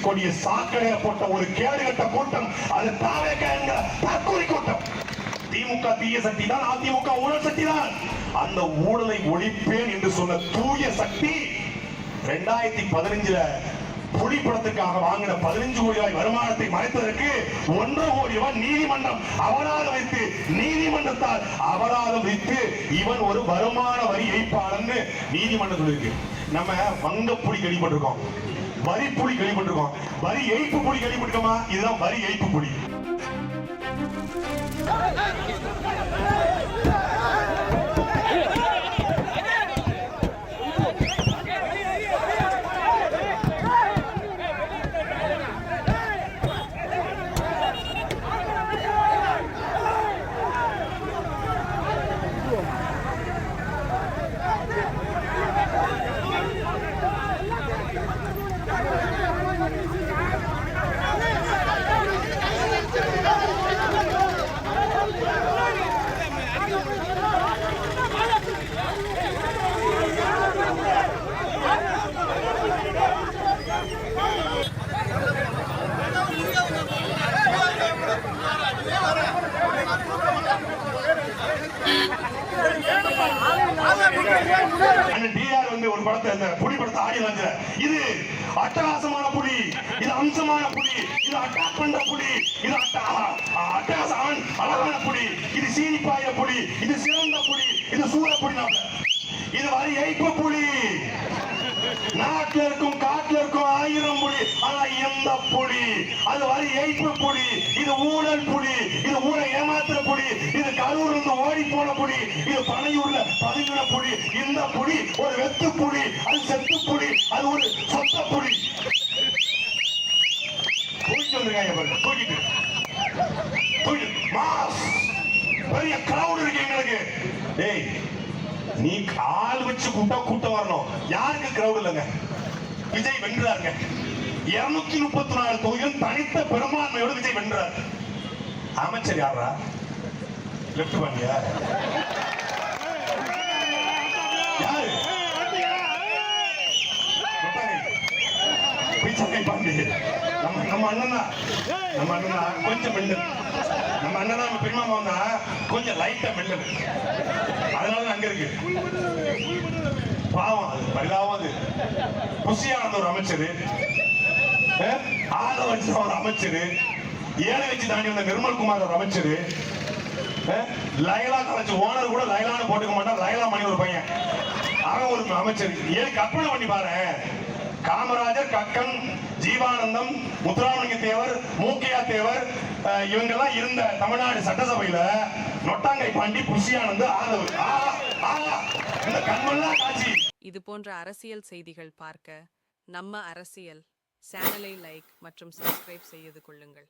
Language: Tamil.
கொடிய சாக்கடைய போட்ட ஒரு கேடுகட்ட கூட்டம் அது தாவேக என்கிற தற்கொலை கூட்டம். திமுக தீய சக்தி தான், அதிமுக ஊழல் சக்தி தான். அந்த ஊழலை ஒழிப்பேன் என்று சொன்ன தூய சக்தி 2015 புலி படத்துக்காக வாங்கின 15 கோடி ரூபாய் வருமானத்தை மறைத்ததற்கு 1.5 கோடி ரூபாய் நீதிமன்றம் அபராதம் வைத்து, நீதிமன்றத்தால் அபராதம் வைத்து இவன் ஒரு வருமான வரி ஏய்ப்பாளன் நீதிமன்றத்தில் இருக்கு. நம்ம வங்க புலி கேள்விப்பட்டிருக்கோம், வரி புலி கேள்விப்பட்டிருக்கோம், வரி ஏய்ப்பு புலி கேள்விப்பட்டிருக்கோமா? இதுதான் வரி ஏய்ப்பு புலி. ஒரு படத்தை புலி படத்தை ஆடி வந்து இது அட்டகாசமான புலி, இது அம்சமான புலி, இது அட்டாக் பண்ற புலி, இது அட்டகாசம் அழகான புலி, இது சீனிப்பாய புலி, இது சிறந்த புலி, இது சூர புலி, இது வரி ஏய்ப்பு புலி. நாட்டில் இருக்கும் காட்டில் இருக்கும் 1000 புலி, ஆனா எந்த புலி அது வரி ஏய்ப்பு புலி. இது ஊழல் புலி, இது ஊரை ஏமாத்துற புலி, இது கரூர் இருந்து ஓடி போன புலி, இது பனையூர்ல பதுங்கின புலி. இந்த புலி ஒரு வெத்து புலி, அது செத்து புலி, அது ஒரு சொத்த புலி. தூக்கிட்டு வந்திருக்காங்க, தூக்கிட்டு மாஸ் பெரிய கிரவுட் இருக்கு எங்களுக்கு. டேய், நீ கால் வச்சு கூட்டம் வரணும். யாருக்கு கிரவுட் இல்லைங்க? விஜய் வென்றாருங்க. 234 தொகுதியில் தனித்த பெரும்பான்மையோடு விஜய் வென்றார். அமைச்சர் யாரா? லெப்ட் பண்ணியா? யாரு? பாண்டி. நம்ம அண்ணனா கொஞ்சம் மெண்டல். நம்ம அண்ணனா பெருமாமா வந்தா கொஞ்சம் லைட்டா மெண்டல். அதனால அங்க இருக்கு பாவம், அது பரிதாபம். அது புசியானந்த ஒரு அமைச்சர், ஆள வச்சு ஒரு அமைச்சர், ஏழை வச்சு தாண்டி வந்த நிர்மல்குமார் ஒரு அமைச்சர், லைலா காலேஜ் ஓனர் கூட லைலான்னு போட்டுக்க மாட்டான், லைலா மணி ஒரு பையன், அவன் ஒரு அமைச்சர். ஏழு கற்பனை பண்ணி பாரு. காமராஜர், கக்கன், ஜீவானந்தம், முத்துராமலிங்க தேவர், மூக்கையா தேவர், இவங்கெல்லாம் இருந்த தமிழ்நாடு சட்டசபையில நொட்டாங்கை பாண்டி, புசியானந்த், ஆதவர், இந்த கண்மெல்லாம் காட்சி. இது போன்ற அரசியல் செய்திகள் பார்க்க நம்ம அரசியல் சேனலை லைக் மற்றும் சப்ஸ்கிரைப் செய்து கொள்ளுங்கள்.